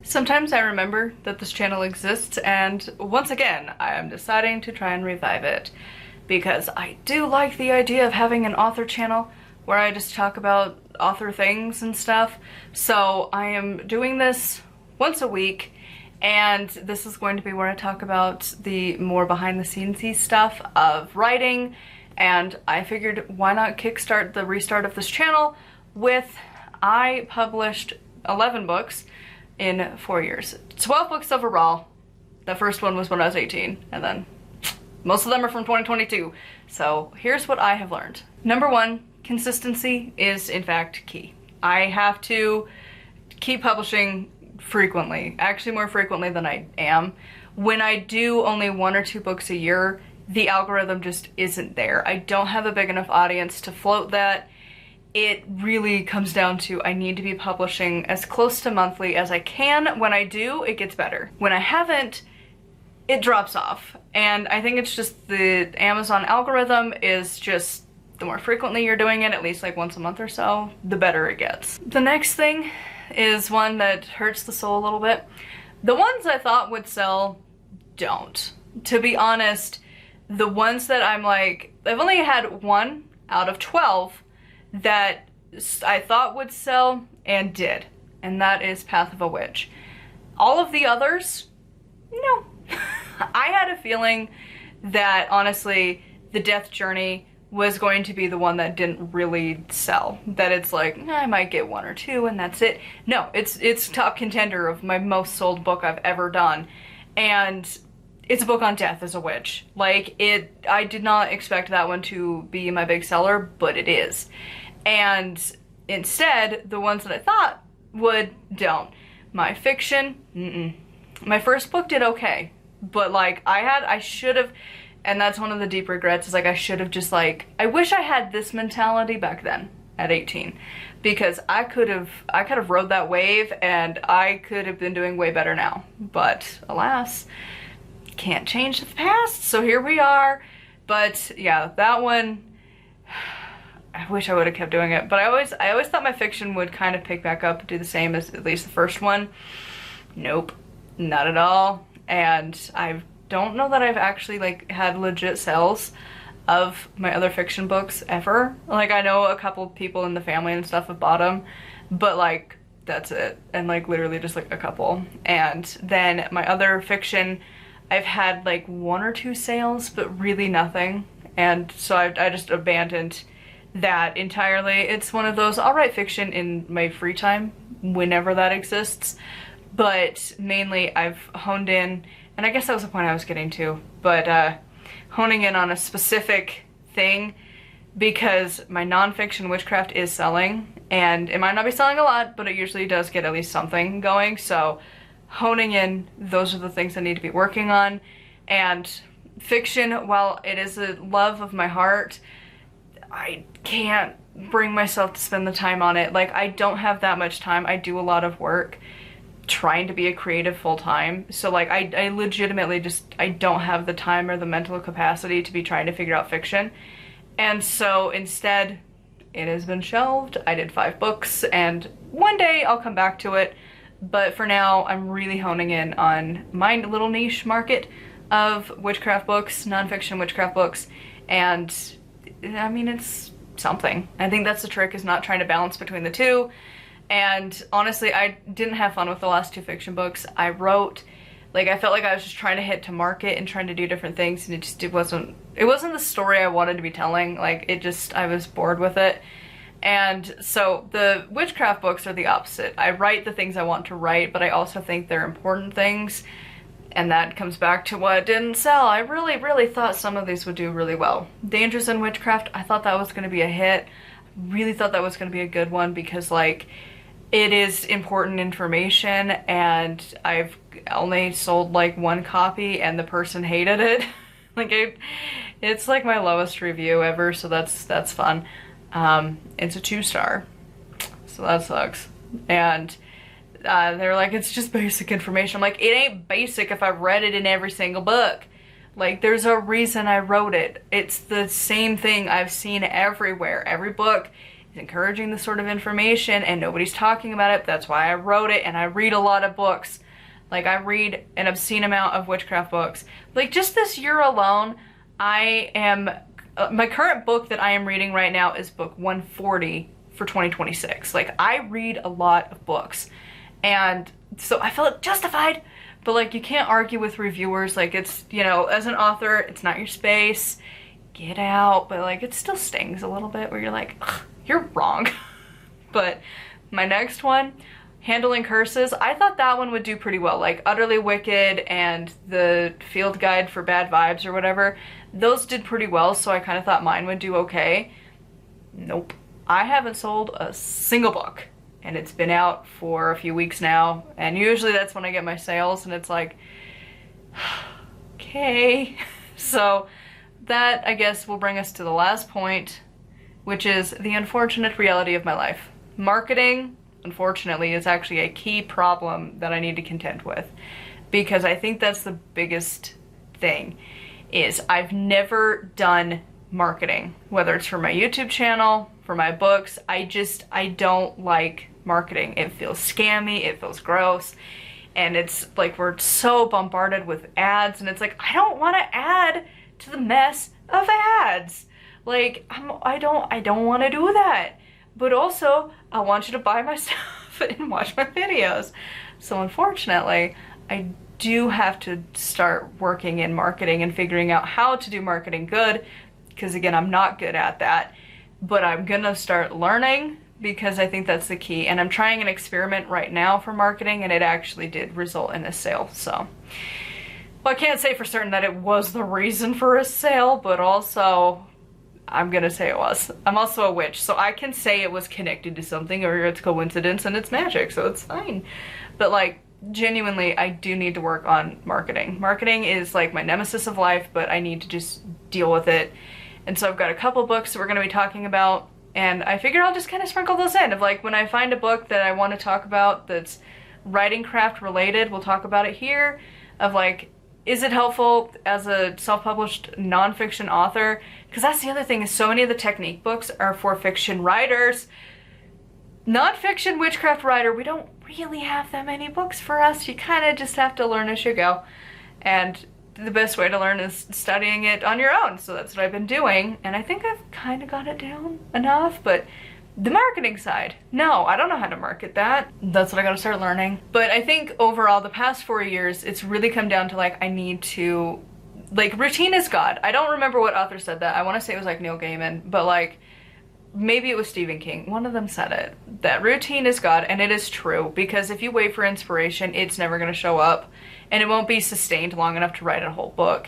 Sometimes I remember that this channel exists, and once again, I am deciding to try and revive it because I do like the idea of having an author channel where I just talk about author things and stuff. So I am doing this once a week, and this is going to be where I talk about the more behind the scenes-y stuff of writing. And I figured, why not kickstart the restart of this channel with, I published 11 books in 4 years. 12 books overall. The first one was when I was 18, and then most of them are from 2022. So here's what I have learned. Number one, consistency is in fact key. I have to keep publishing frequently, actually more frequently than I am. When I do only 1 or 2 books a year, the algorithm just isn't there. I don't have a big enough audience to float that. It really comes down to I need to be publishing as close to monthly as I can. When I do, it gets better. When I haven't, it drops off. And I think it's just the Amazon algorithm is just, the more frequently you're doing it, at least like once a month or so, the better it gets. The next thing is one that hurts the soul a little bit. The ones I thought would sell don't. To be honest, the ones that I'm like, I've only had 1 out of 12 that I thought would sell and did, and that is Path of a Witch. All of the others, no. I had a feeling that honestly the Death Journey was going to be the one that didn't really sell. That it's like, I might get 1 or 2 and that's it. No, it's top contender of my most sold book I've ever done. And it's a book on death as a witch. Like, I did not expect that one to be my big seller, but it is. And instead, the ones that I thought would, don't. My fiction, My first book did okay, but like, I should have, and that's one of the deep regrets, is like, I should have just like, I wish I had this mentality back then at 18, because I could have rode that wave and I could have been doing way better now. But alas, can't change the past, so here we are. But yeah, that one, I wish I would have kept doing it, but I always thought my fiction would kind of pick back up and do the same as at least the first one. Nope, not at all. And I don't know that I've actually like had legit sales of my other fiction books ever. Like, I know a couple people in the family and stuff have bought them, but like, that's it. And like literally just like a couple. And then my other fiction, I've had like 1 or 2 sales, but really nothing. And so I just abandoned that entirely. It's one of those, I'll write fiction in my free time, whenever that exists. But mainly I've honed in, and I guess that was the point I was getting to, but honing in on a specific thing, because my nonfiction Witchcraft is selling, and it might not be selling a lot, but it usually does get at least something going. So honing in, those are the things I need to be working on. And fiction, while it is a love of my heart, I can't bring myself to spend the time on it. Like, I don't have that much time. I do a lot of work trying to be a creative full-time. So like, I legitimately just, I don't have the time or the mental capacity to be trying to figure out fiction. And so instead, it has been shelved. I did 5 books, and one day I'll come back to it. But for now, I'm really honing in on my little niche market of witchcraft books, nonfiction witchcraft books, and I mean, it's something. I think that's the trick, is not trying to balance between the two. And honestly, I didn't have fun with the last 2 fiction books. I wrote, like, I felt like I was just trying to hit to market and trying to do different things, and it wasn't the story I wanted to be telling. Like, I was bored with it. And so the witchcraft books are the opposite. I write the things I want to write, but I also think they're important things. And that comes back to what didn't sell. I really, really thought some of these would do really well. Dangers in Witchcraft, I thought that was going to be a hit. Really thought that was going to be a good one, because like, it is important information, and I've only sold like 1 copy and the person hated it. Like, it's like my lowest review ever, so that's fun. It's a 2-star, so that sucks. And they're like, it's just basic information. I'm like, it ain't basic if I've read it in every single book. Like, there's a reason I wrote it. It's the same thing I've seen everywhere. Every book is encouraging this sort of information and nobody's talking about it. That's why I wrote it, and I read a lot of books. Like, I read an obscene amount of witchcraft books. Like, just this year alone, I am, my current book that I am reading right now is book 140 for 2026. Like, I read a lot of books, and so I felt justified. But like, you can't argue with reviewers. Like, it's, you know, as an author, it's not your space. Get out. But like, it still stings a little bit where you're like, you're wrong. But my next one, Handling Curses, I thought that one would do pretty well. Like, Utterly Wicked and the Field Guide for Bad Vibes or whatever, those did pretty well, so I kind of thought mine would do okay. Nope. I haven't sold a single book, and it's been out for a few weeks now, and usually that's when I get my sales, and it's like, okay. So that, I guess, will bring us to the last point, which is the unfortunate reality of my life. Marketing, unfortunately, is actually a key problem that I need to contend with, because I think that's the biggest thing, is I've never done marketing, whether it's for my YouTube channel, for my books. I don't like marketing. It feels scammy, it feels gross, and it's like we're so bombarded with ads, and it's like, I don't want to add to the mess of ads. Like, I don't want to do that. But also, I want you to buy my stuff and watch my videos. So unfortunately, I do have to start working in marketing and figuring out how to do marketing good, because again, I'm not good at that. But I'm gonna start learning, because I think that's the key. And I'm trying an experiment right now for marketing, and it actually did result in a sale. So, well, I can't say for certain that it was the reason for a sale, but also I'm gonna say it was. I'm also a witch, so I can say it was connected to something, or it's coincidence and it's magic, so it's fine. But like, genuinely, I do need to work on marketing. Marketing is like my nemesis of life, but I need to just deal with it. And so I've got a couple books that we're gonna be talking about, and I figure I'll just kind of sprinkle those in. Of like, when I find a book that I want to talk about that's writing craft related, we'll talk about it here. Of like, is it helpful as a self-published nonfiction author? Because that's the other thing, is so many of the technique books are for fiction writers. Nonfiction witchcraft writer, we don't really have that many books for us. You kind of just have to learn as you go. And the best way to learn is studying it on your own. So that's what I've been doing. And I think I've kind of got it down enough. But the marketing side, no, I don't know how to market that. That's what I gotta start learning. But I think overall, the past 4 years, it's really come down to like, I need to, like, routine is God. I don't remember what author said that. I want to say it was like Neil Gaiman, but like, maybe it was Stephen King. One of them said it, that routine is God, and it is true, because if you wait for inspiration, it's never gonna show up, and it won't be sustained long enough to write a whole book.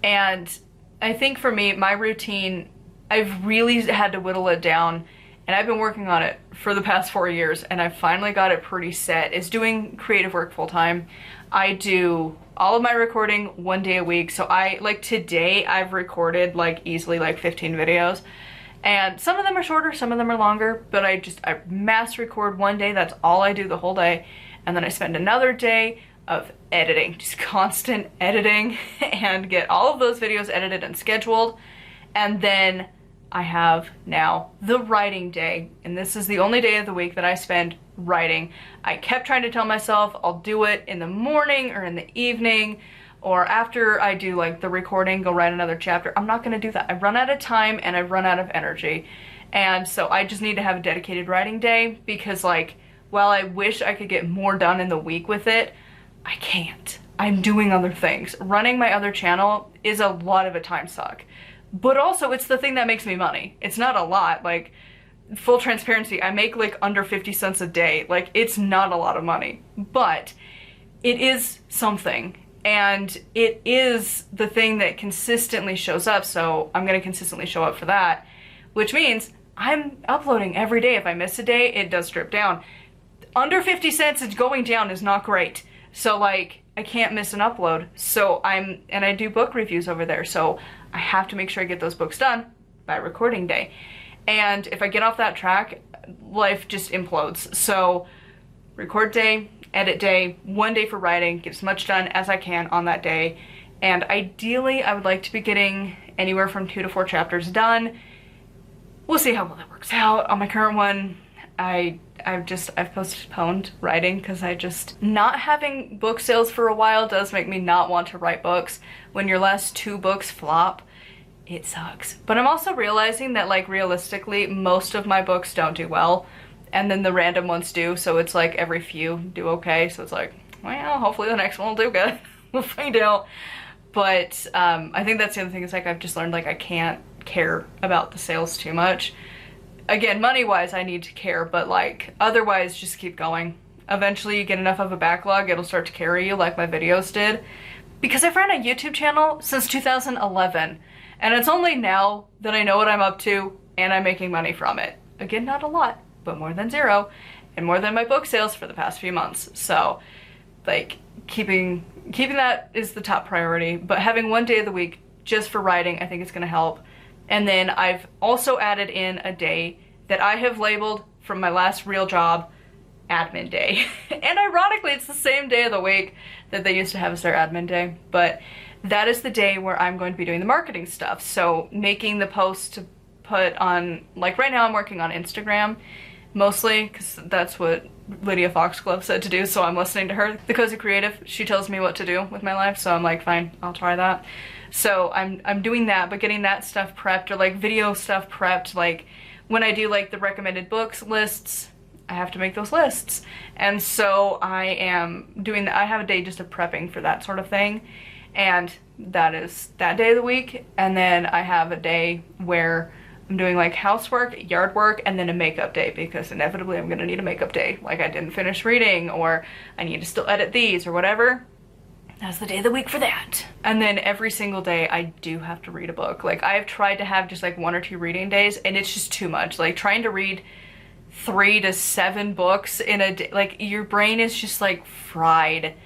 And I think for me, my routine, I've really had to whittle it down. And I've been working on it for the past 4 years, and I finally got it pretty set. It's doing creative work full time. I do all of my recording 1 day a week. So like today, I've recorded like easily like 15 videos. And some of them are shorter, some of them are longer, but I mass record 1 day. That's all I do the whole day. And then I spend another day of editing, just constant editing, and get all of those videos edited and scheduled. And then I have now the writing day, and this is the only day of the week that I spend writing. I kept trying to tell myself I'll do it in the morning or in the evening, or after I do like the recording, go write another chapter. I'm not gonna do that. I run out of time and I run out of energy. And so I just need to have a dedicated writing day, because like, while I wish I could get more done in the week with it, I can't. I'm doing other things. Running my other channel is a lot of a time suck. But also, it's the thing that makes me money. It's not a lot. Like, full transparency, I make like under 50 cents a day. Like, it's not a lot of money, but it is something. And it is the thing that consistently shows up. So I'm gonna consistently show up for that, which means I'm uploading every day. If I miss a day, it does drip down. Under 50 cents, it's going down is not great. So like, I can't miss an upload. So and I do book reviews over there. So I have to make sure I get those books done by recording day. And if I get off that track, life just implodes. So record day, edit day, 1 day for writing, get as much done as I can on that day. And ideally, I would like to be getting anywhere from 2 to 4 chapters done we'll see how well that works out. On my current one, I've postponed writing because not having book sales for a while does make me not want to write books. When your last 2 books flop, it sucks. But I'm also realizing that, like, realistically, most of my books don't do well, and then the random ones do, so it's like every few do okay, so it's like, well, hopefully the next one will do good. We'll find out. But I think that's the other thing, is like I've just learned, like, I can't care about the sales too much. Again, money-wise, I need to care, but, like, otherwise, just keep going. Eventually, you get enough of a backlog, it'll start to carry you like my videos did. Because I've ran a YouTube channel since 2011, and it's only now that I know what I'm up to, and I'm making money from it. Again, not a lot, but more than 0, and more than my book sales for the past few months. So, like, keeping that is the top priority, but having 1 day of the week just for writing, I think is gonna help. And then I've also added in a day that I have labeled from my last real job, admin day. And ironically, it's the same day of the week that they used to have as their admin day, but that is the day where I'm going to be doing the marketing stuff. So making the posts to put on, like right now I'm working on Instagram, mostly because that's what Lydia Foxglove said to do, so I'm listening to her. The Cozy Creative, she tells me what to do with my life, so I'm like, fine, I'll try that. So I'm doing that, but getting that stuff prepped, or like video stuff prepped, like when I do like the recommended books lists, I have to make those lists. And so I am doing that. I have a day just of prepping for that sort of thing, and that is that day of the week. And then I have a day where I'm doing like housework, yard work, and then a makeup day, because inevitably I'm gonna need a makeup day. Like I didn't finish reading, or I need to still edit these, or whatever. That's the day of the week for that. And then every single day I do have to read a book. Like I've tried to have just like 1 or 2 reading days, and it's just too much. Like trying to read 3 to 7 books in a day, like your brain is just like fried.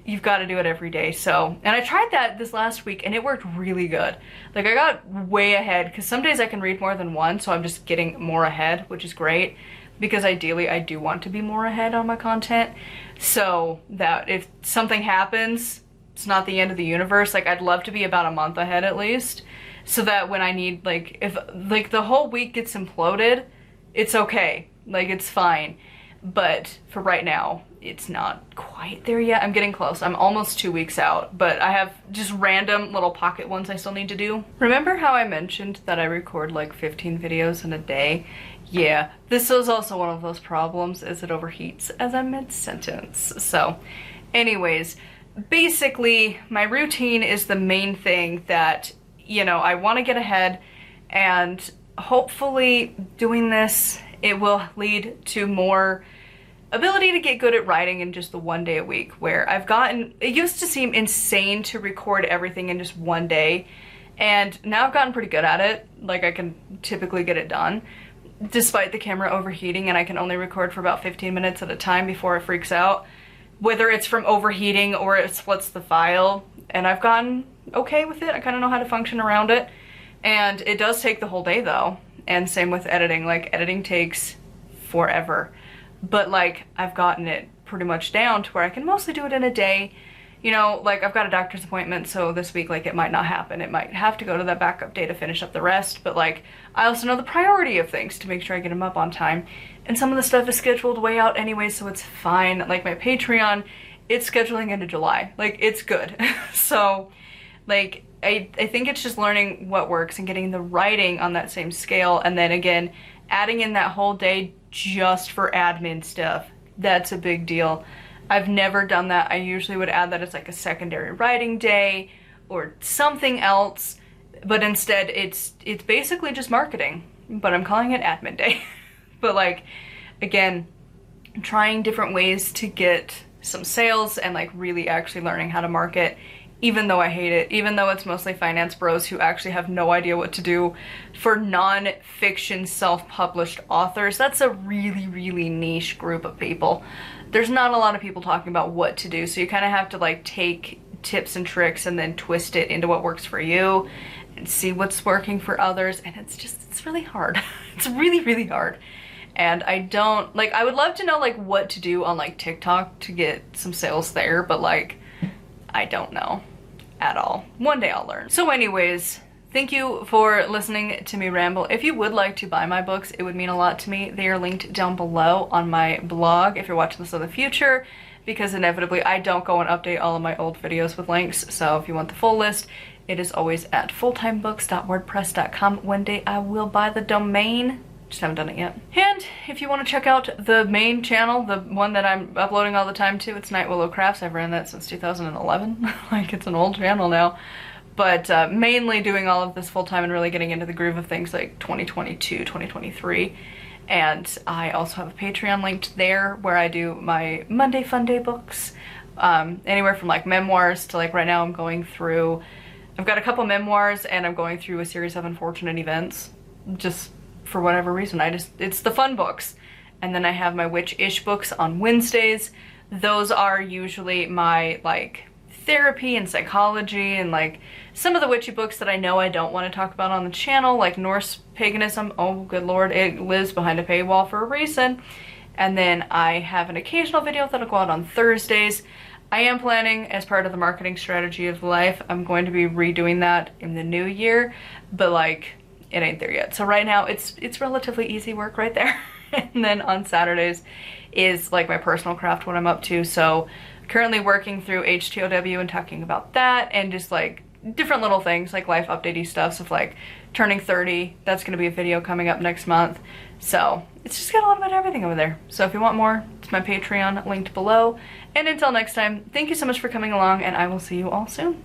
You've got to do it every day. So, and I tried that this last week and it worked really good. Like I got way ahead, because some days I can read more than 1, so I'm just getting more ahead, which is great, because ideally I do want to be more ahead on my content, so that if something happens, it's not the end of the universe. Like I'd love to be about a month ahead at least, so that when I need, like, if like the whole week gets imploded, it's okay, like it's fine. But for right now, it's not quite there yet. I'm getting close. I'm almost 2 weeks out, but I have just random little pocket ones I still need to do. Remember how I mentioned that I record like 15 videos in a day? Yeah, this is also one of those problems, is it overheats as I'm mid-sentence. So anyways, basically my routine is the main thing that, you know, I want to get ahead, and hopefully doing this, it will lead to more ability to get good at writing in just the 1 day a week, where I've gotten, it used to seem insane to record everything in just 1 day, and now I've gotten pretty good at it. Like I can typically get it done despite the camera overheating, and I can only record for about 15 minutes at a time before it freaks out, whether it's from overheating or it splits the file. And I've gotten okay with it. I kind of know how to function around it, and it does take the whole day though. And same with editing. Like editing takes forever, but like I've gotten it pretty much down to where I can mostly do it in a day. You know, like I've got a doctor's appointment, so this week, like, it might not happen. It might have to go to that backup day to finish up the rest, but like I also know the priority of things to make sure I get them up on time. And some of the stuff is scheduled way out anyway, so it's fine. Like my Patreon, it's scheduling into July. Like it's good. So like I think it's just learning what works and getting the writing on that same scale, and then again adding in that whole day just for admin stuff. That's a big deal. I've never done that. I usually would add that as like a secondary writing day or something else, but instead it's basically just marketing, but I'm calling it admin day. But like, again, trying different ways to get some sales and like really actually learning how to market, even though I hate it, even though it's mostly finance bros who actually have no idea what to do. For non-fiction self-published authors, that's a really, really niche group of people. There's not a lot of people talking about what to do, so you kind of have to like take tips and tricks and then twist it into what works for you and see what's working for others, and it's really hard. It's really, really hard. And I don't, like, I would love to know like what to do on like TikTok to get some sales there, but like I don't know at all. One day I'll learn. So anyways, thank you for listening to me ramble. If you would like to buy my books, it would mean a lot to me. They are linked down below on my blog if you're watching this in the future, because inevitably I don't go and update all of my old videos with links. So if you want the full list, it is always at fulltimebooks.wordpress.com. One day I will buy the domain. Just haven't done it yet. And if you want to check out the main channel, the one that I'm uploading all the time to, it's Night Willow Crafts. I've ran that since 2011. Like, it's an old channel now. But mainly doing all of this full time and really getting into the groove of things like 2022, 2023. And I also have a Patreon linked there where I do my Monday Fun Day books. Anywhere from like memoirs to like right now I'm going through, I've got a couple memoirs and I'm going through a series of unfortunate events. Just for whatever reason, it's the fun books. And then I have my witch-ish books on Wednesdays. Those are usually my like therapy and psychology and like some of the witchy books that I know I don't want to talk about on the channel, like Norse paganism. Oh good lord, it lives behind a paywall for a reason. And then I have an occasional video that'll go out on Thursdays. I am planning, as part of the marketing strategy of life, I'm going to be redoing that in the new year, but like it ain't there yet. So right now it's relatively easy work right there. And then on Saturdays is like my personal craft, what I'm up to. So currently working through HTOW and talking about that and just like different little things like life updatey stuff. So like turning 30, that's gonna be a video coming up next month. So it's just got a little bit of everything over there. So if you want more, it's my Patreon linked below. And until next time, thank you so much for coming along and I will see you all soon.